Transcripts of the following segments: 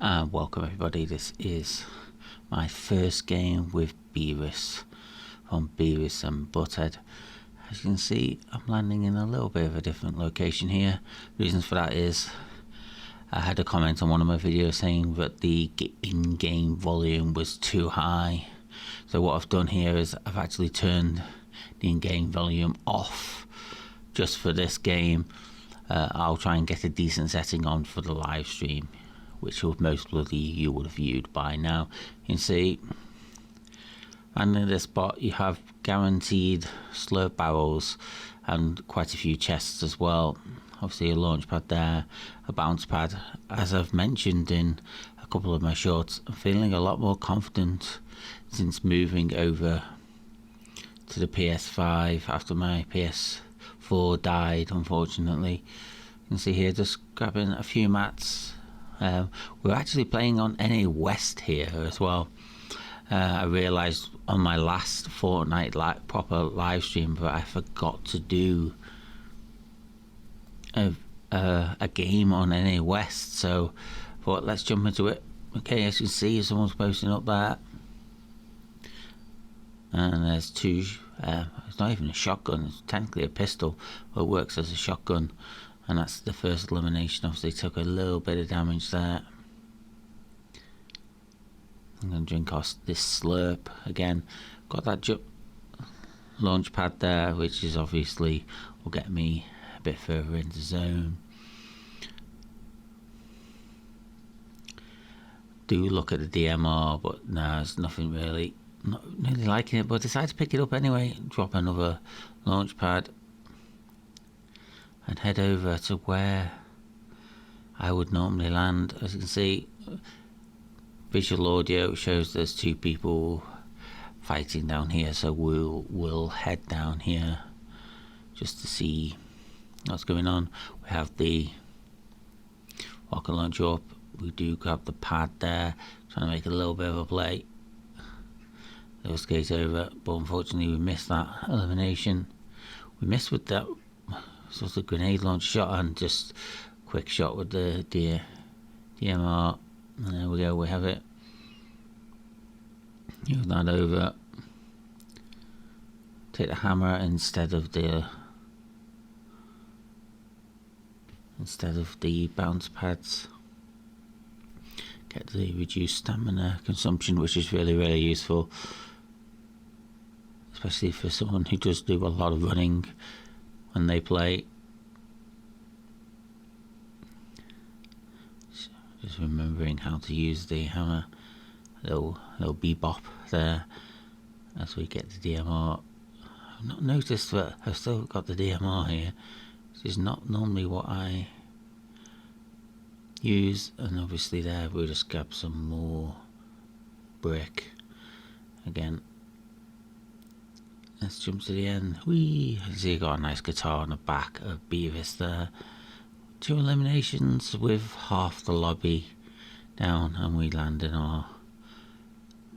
And welcome everybody, this is my first game with Beavis from Beavis and Butthead. As you can see, I'm landing in a little bit of a different location here. Reasons for that is I had a comment on one of my videos saying that the in-game volume was too high. So what I've done here is I've actually turned the in-game volume off just for this game. I'll try and get a decent setting on for the live stream, which most bloody you would have viewed by now. You can see, and in this spot you have guaranteed slurp barrels and quite a few chests as well. Obviously a launch pad there, a bounce pad. As I've mentioned in a couple of my shorts, I'm feeling a lot more confident since moving over to the PS5 after my PS4 died, unfortunately. You can see here just grabbing a few mats. We're actually playing on NA West here as well. I realised on my last Fortnite proper live stream that I forgot to do a game on NA West, so I thought let's jump into it. Okay, as you can see, someone's posting up there, and there's two. It's not even a shotgun, it's technically a pistol, but it works as a shotgun. And that's the first elimination. Obviously took a little bit of damage there. I'm going to drink off this slurp again. Got that launch pad there, which is obviously will get me a bit further into zone. Do look at the DMR, but no, there's nothing really. Not really liking it, but I decided to pick it up anyway. Drop another launch pad and head over to where I would normally land. As you can see, visual audio shows there's two people fighting down here, so we'll head down here just to see what's going on. We have the rocket launcher up. We do grab the pad there, trying to make a little bit of a play. Little skate over, but unfortunately we missed that elimination. We missed with that sort of grenade launch shot and just quick shot with the DMR. And there we go, we have it. Move that over. Take the hammer instead of the bounce pads. Get the reduced stamina consumption, which is really useful, especially for someone who does do a lot of running when they play. Just remembering how to use the hammer. Little bebop there as we get the DMR. I've not noticed that I've still got the DMR here. This is not normally what I use, and obviously there we'll just grab some more brick again. Let's jump to the end. Whee! I see you got a nice guitar on the back of Beavis there. 2 eliminations with half the lobby down, and we land in our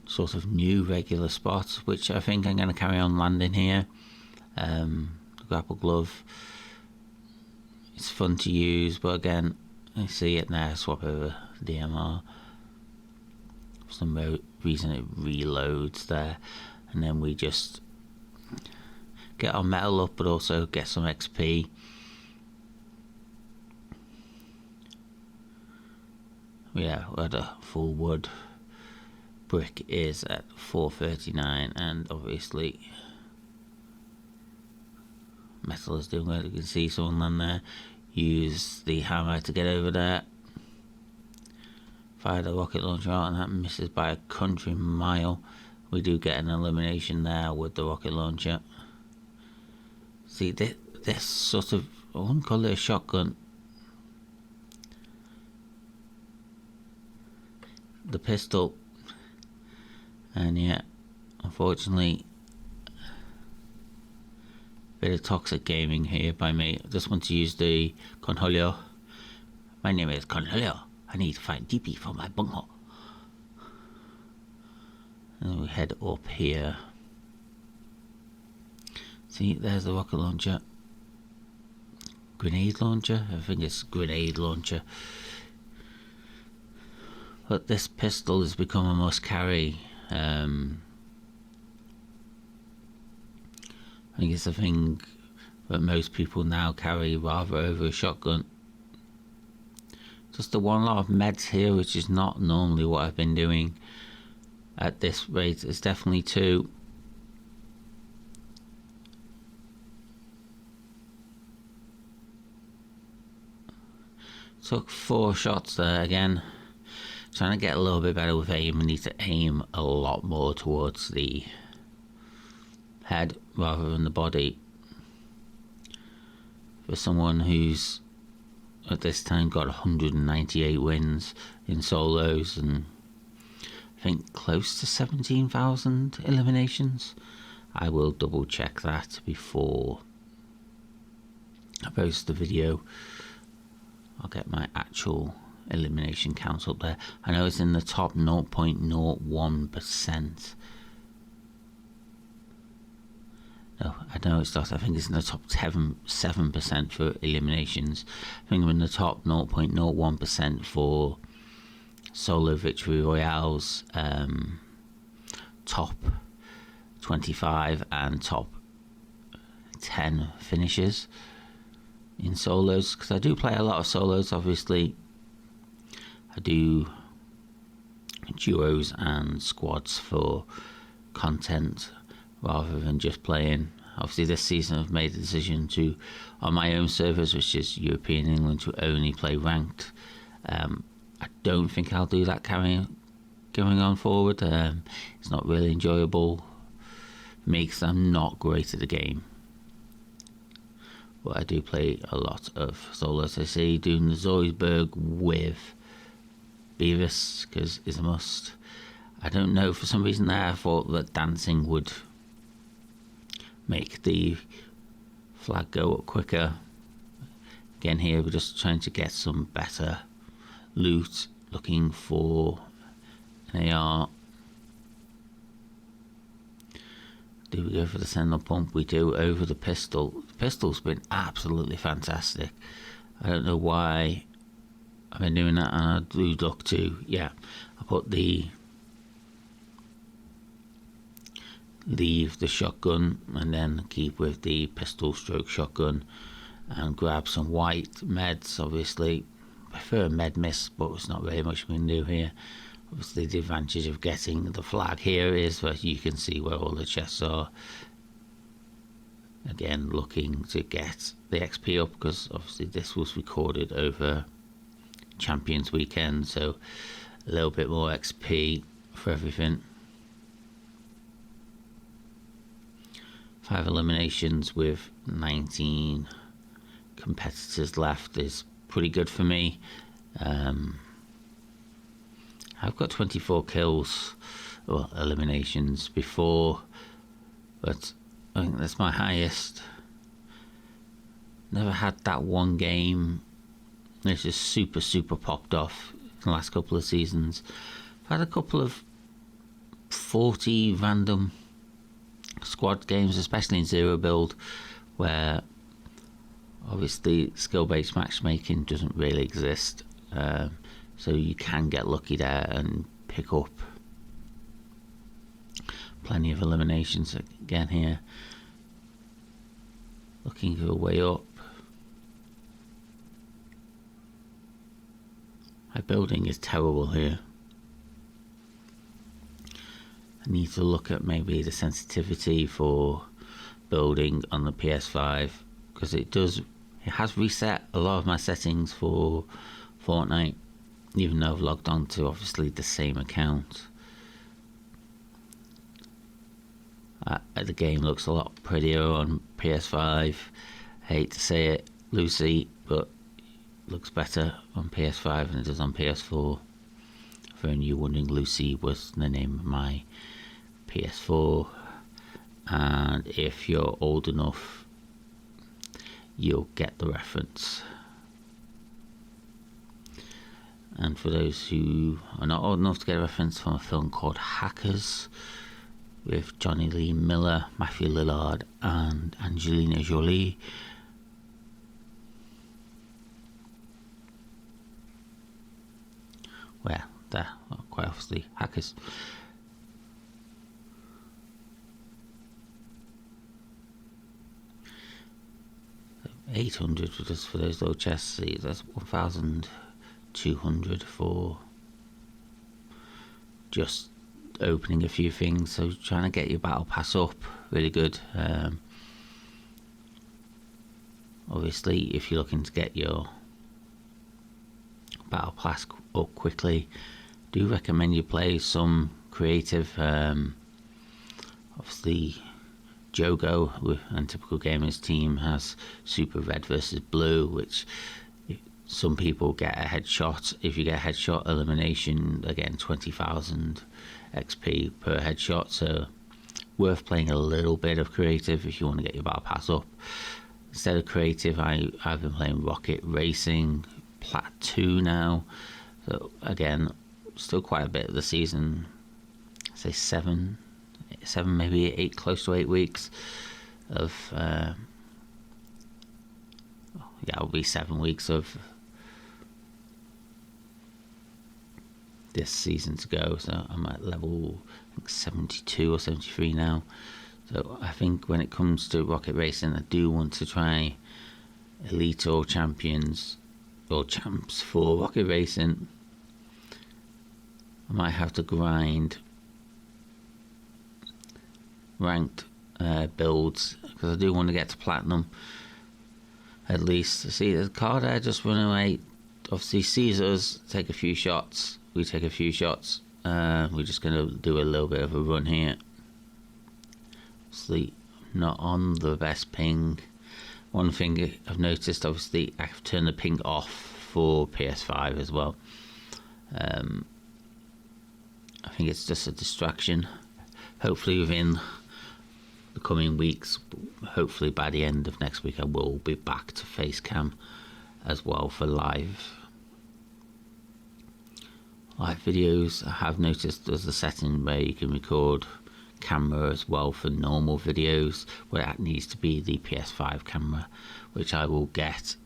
sort of new regular spot, which I think I'm going to carry on landing here. The grapple glove, it's fun to use, but again, I see it now. Swap over DMR. For some reason it reloads there, and then we just get our metal up, but also get some XP. Yeah, we had a full wood. Brick is at 439, and obviously metal is doing well. You can see someone land there. Use the hammer to get over there. Fire the rocket launcher out, and that misses by a country mile. We do get an elimination there with the rocket launcher. See, this sort of, I wouldn't call it a shotgun. The pistol. And yeah, unfortunately, bit of toxic gaming here by me. I just want to use the Conholio. My name is Conholio. I need to find DP for my bunghole. And we head up here. See, there's the rocket launcher. Grenade launcher? I think it's grenade launcher. But this pistol has become a must carry. I think it's a thing that most people now carry rather over a shotgun. Just the one lot of meds here, which is not normally what I've been doing at this rate. It's definitely 2. Took 4 shots there again. Trying to get a little bit better with aim. I need to aim a lot more towards the head rather than the body. For someone who's at this time got 198 wins in solos and I think close to 17,000 eliminations. I will double check that before I post the video. I'll get my actual elimination count up there. I know it's in the top 0.01%. No, I know it's not. I think it's in the top 7% for eliminations. I think I'm in the top 0.01% for solo victory royales, top 25 and top 10 finishes in solos, because I do play a lot of solos. Obviously I do duos and squads for content rather than just playing. Obviously this season I've made the decision to, on my own servers, which is European England, to only play ranked. I don't think I'll do that going on forward. It's not really enjoyable for me because I'm not great at the game. But I do play a lot of solos. I say doing the Zoidberg with Beavis because is a must. I don't know, for some reason there I thought that dancing would make the flag go up quicker. Again here we're just trying to get some better loot, looking for an AR. Do we go for the sentinel pump? We do, over the pistol. The pistol's been absolutely fantastic. I don't know why I've been doing that, and I do look to, I put leave the shotgun and then keep with the pistol stroke shotgun and grab some white meds. Obviously I prefer med miss, but it's not very much we can do here. Obviously the advantage of getting the flag here is that you can see where all the chests are. Again, looking to get the XP up, because obviously this was recorded over Champions Weekend, so a little bit more XP for everything. 5 eliminations with 19 competitors left is pretty good for me. I've got 24 kills, or eliminations before, but I think that's my highest. Never had that one game this just super popped off in the last couple of seasons. I've had a couple of 40 random squad games, especially in zero build, where obviously skill-based matchmaking doesn't really exist, so you can get lucky there and pick up plenty of eliminations. Again here, looking for a way up. My building is terrible here. I need to look at maybe the sensitivity for building on the PS5, because it has reset a lot of my settings for Fortnite, even though I've logged on to obviously the same account. The game looks a lot prettier on PS5. I hate to say it, Lucy, but it looks better on PS5 than it does on PS4. For anyone you wondering, Lucy was the name of my PS4, and if you're old enough, you'll get the reference. And for those who are not old enough to get a reference, from a film called Hackers with Johnny Lee Miller, Matthew Lillard and Angelina Jolie. Where they're quite obviously hackers. $800 just for those little chests. See, that's 1,200 for just opening a few things. So trying to get your battle pass up, really good. Obviously, if you're looking to get your battle pass up quickly, do recommend you play some creative. Obviously, Jogo and Typical Gamers team has Super Red versus Blue, which some people get a headshot. If you get a headshot elimination, they're getting 20,000 XP per headshot. So worth playing a little bit of creative if you want to get your battle pass up. Instead of creative, I've been playing Rocket Racing Plat 2 now. So again, still quite a bit of the season. I'd say seven, maybe 8, close to 8 weeks of. It'll be 7 weeks of this season to go. So I'm at level, I think, 72 or 73 now. So I think when it comes to Rocket Racing, I do want to try Elite or Champions or Champs for Rocket Racing. I might have to grind ranked builds because I do want to get to Platinum at least. See, the car there just run away. Obviously sees us take a few shots, we take a few shots. We're just going to do a little bit of a run here. Obviously not on the best ping. One thing I've noticed, obviously I've turned the ping off for PS5 as well. I think it's just a distraction. Hopefully within the coming weeks, hopefully by the end of next week, I will be back to face cam as well for live videos. I have noticed there's a setting where you can record camera as well for normal videos, where that needs to be the PS5 camera, which I will get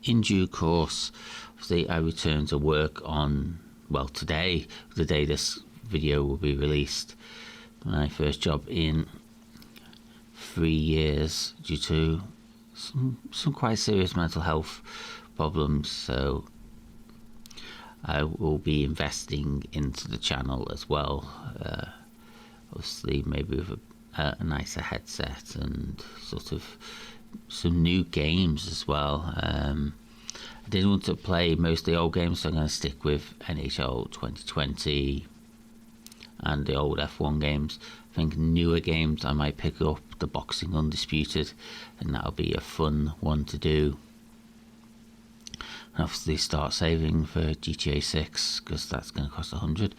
in due course. Obviously I return to work on, well, today, the day this video will be released. My first job in 3 years due to some quite serious mental health problems, so I will be investing into the channel as well. Obviously maybe with a nicer headset and sort of some new games as well. I didn't want to play mostly old games, so I'm going to stick with NHL 2020 and the old F1 games. I think newer games I might pick up the Boxing Undisputed, and that'll be a fun one to do. And obviously start saving for GTA 6 because that's going to cost 100.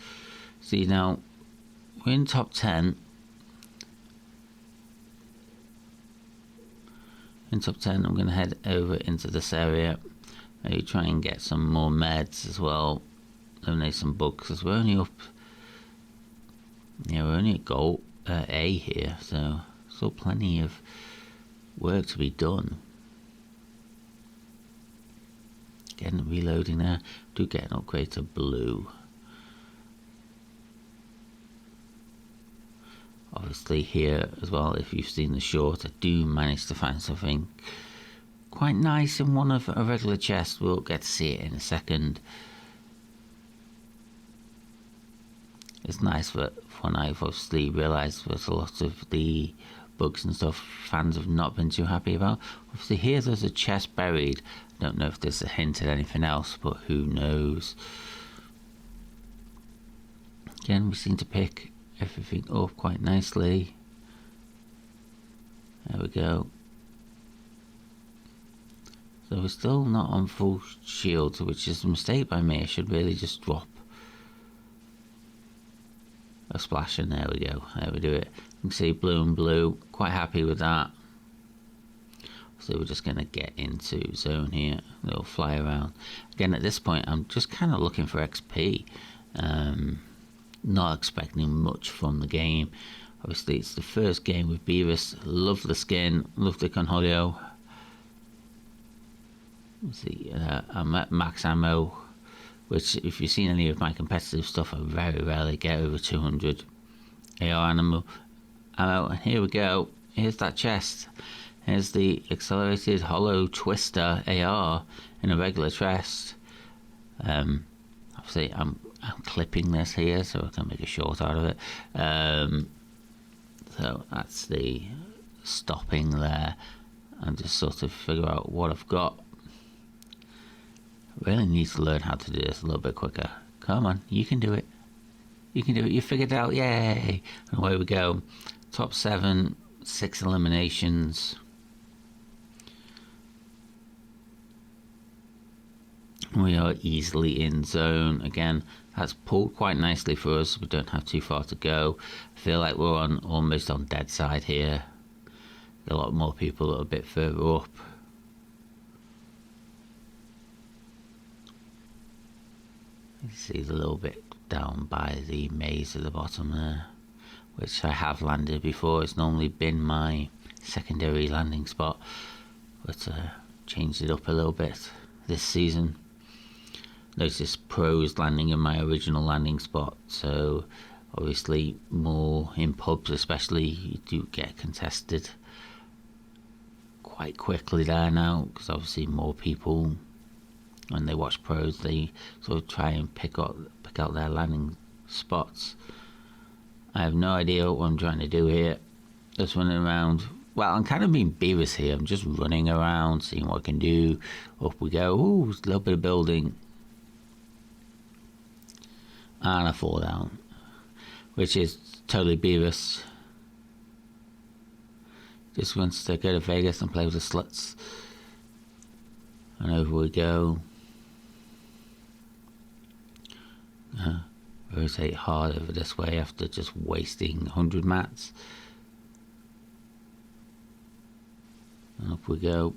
See, now we're in top 10. In top 10, I'm going to head over into this area. Maybe try and get some more meds as well. Eliminate some bugs because we're only up. Yeah, we're only at goal A here, so still plenty of work to be done. Getting reloading there. Do get an upgrade to blue. Obviously here as well, if you've seen the short, I do manage to find something quite nice in one of a regular chest. We'll get to see it in a second. It's nice that when I've obviously realised that a lot of the bugs and stuff fans have not been too happy about. Obviously here there's a chest buried. I don't know if there's a hint at anything else, but who knows. Again, we seem to pick everything up quite nicely. There we go. So we're still not on full shield, which is a mistake by me. I should really just drop a splash, and there we go. There we do it. You can see blue and blue. Quite happy with that. So we're just going to get into zone here. We'll fly around. Again, at this point, I'm just kind of looking for XP. Not expecting much from the game. Obviously, it's the first game with Beavis. Love the skin. Love the Conholio. Let's see. I'm at max ammo which if you've seen any of my competitive stuff, I very rarely get over 200 AR ammo. And here we go. Here's that chest. Here's the accelerated hollow twister AR in a regular chest. Obviously, I'm clipping this here so I can make a short out of it. So that's the stopping there, and just sort of figure out what I've got. I really need to learn how to do this a little bit quicker. Come on, you can do it. You can do it. You figured it out. Yay! And away we go. Top 7, 6 eliminations. We are easily in zone. Again, that's pulled quite nicely for us. We don't have too far to go. I feel like we're almost on dead side here. A lot more people that are a bit further up. You see the little bit down by the maze at the bottom there, which I have landed before. It's normally been my secondary landing spot, but changed it up a little bit this season. Notice pros landing in my original landing spot, so obviously more in pubs especially, you do get contested quite quickly there now, because obviously more people, when they watch pros, they sort of try and pick out their landing spots. I have no idea what I'm trying to do here. Just running around. Well, I'm kind of being Beavis here. I'm just running around, seeing what I can do. Up we go. Ooh, a little bit of building. And I fall down, which is totally Beavis. Just wants to go to Vegas and play with the sluts. And over we go. Rotate hard over this way after just wasting 100 mats. And up we go.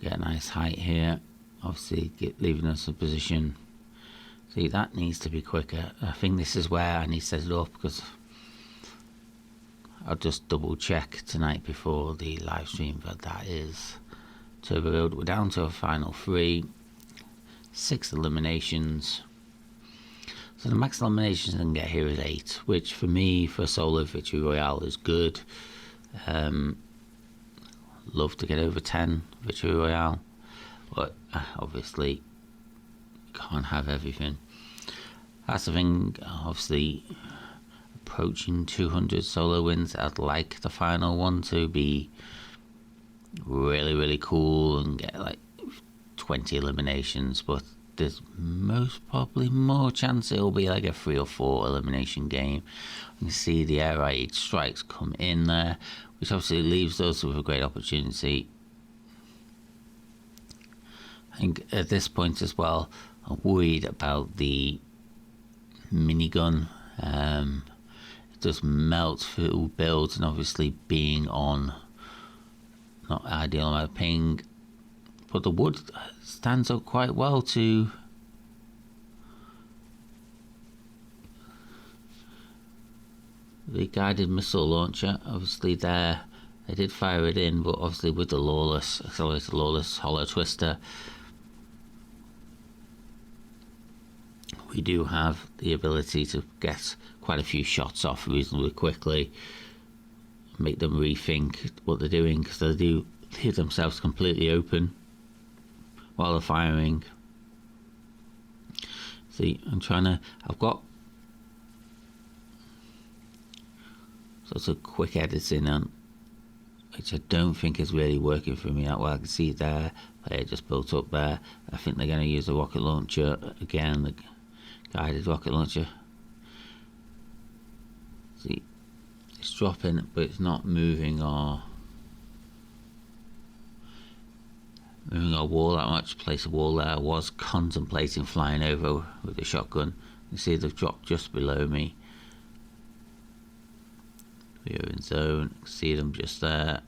Get a nice height here. Obviously leaving us a position. See, that needs to be quicker. I think this is where I need to set it up, because I'll just double check tonight before the live stream, but that is turbo build. We're down to a final 3, 6 eliminations. So the max eliminations I can get here is 8, which for me, for a solo victory royale, is good. Love to get over 10 victory royale, but obviously can't have everything. That's the thing. Obviously approaching 200 solo wins. I'd like the final one to be really cool and get like 20 eliminations, but there's most probably more chance it'll be like a 3 or 4 elimination game. You can see the air raid strikes come in there, which obviously leaves us with a great opportunity. I think at this point as well, I'm worried about the minigun. It does melt through builds, and obviously being on not ideal amount of ping, but the wood stands up quite well to the guided missile launcher. Obviously there they did fire it in, but obviously with the lawless, accelerated lawless hollow twister, we do have the ability to get quite a few shots off reasonably quickly, make them rethink what they're doing, because they do leave themselves completely open while they're firing. See, I've got sorts of quick editing on, which I don't think is really working for me that well. I can see there, player just built up there. I think they're going to use a rocket launcher again, the guided rocket launcher. See, it's dropping, but it's not moving our wall that much. Place a wall there. I was contemplating flying over with the shotgun. You see they've dropped just below me. We are in zone. See them just there.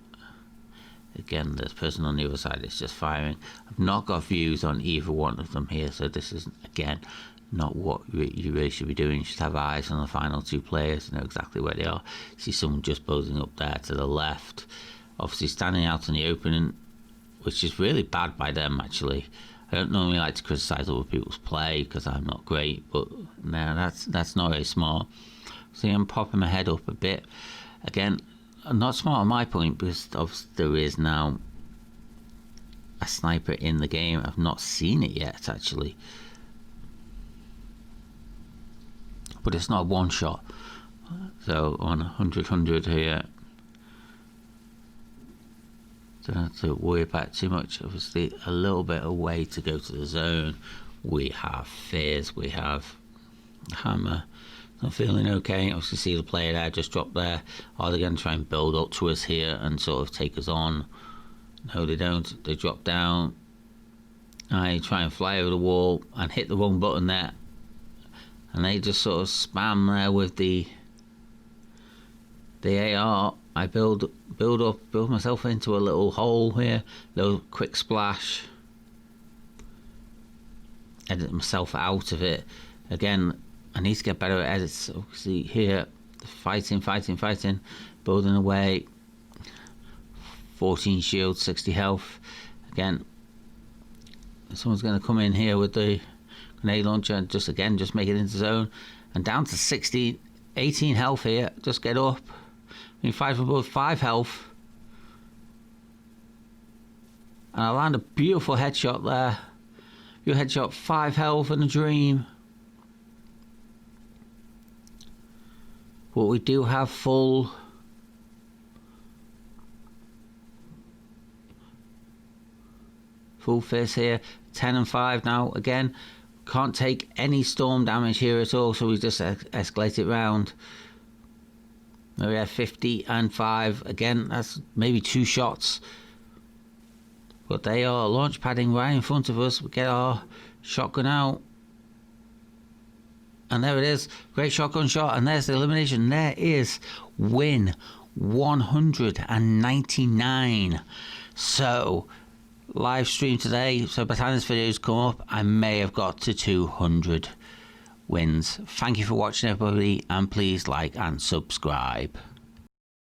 Again, the person on the other side is just firing. I've not got views on either one of them here, so this is again not what you really should be doing. You should have eyes on the final 2 players to know exactly where they are. See someone just building up there to the left, obviously standing out in the open which is really bad by them, actually. I don't normally like to criticise other people's play because I'm not great, but no, that's not very smart. See, I'm popping my head up a bit. Again, not smart on my point, because obviously there is now a sniper in the game. I've not seen it yet, actually. But it's not a one shot. So on 100 here, don't have to worry about too much. Obviously a little bit away to go to the zone. We have Fizz, we have Hammer. I'm feeling okay. Obviously see the player there just drop there. Are they going to try and build up to us here and sort of take us on? No, they don't. They drop down. I try and fly over the wall and hit the wrong button there, and they just sort of spam there with the AR. I build myself into a little hole here, little quick splash, edit myself out of it. Again, I need to get better at edits. See here, fighting, building away. 14 shield, 60 health. Again, someone's going to come in here with the grenade launcher and just make it into zone. And down to 16, 18 health here. Just get up. I mean, 5 above 5 health. And I land a beautiful headshot there. Your headshot, 5 health and a dream. But we do have full fizz here. 10 and 5 now. Again, can't take any storm damage here at all, so we just escalate it round. Now we have 50 and 5. Again, that's maybe 2 shots. But they are launch padding right in front of us. We get our shotgun out. And there it is. Great shotgun shot. And there's the elimination. There is win 199. So, live stream today. So by the time this video's come up, I may have got to 200 wins. Thank you for watching, everybody. And please like and subscribe.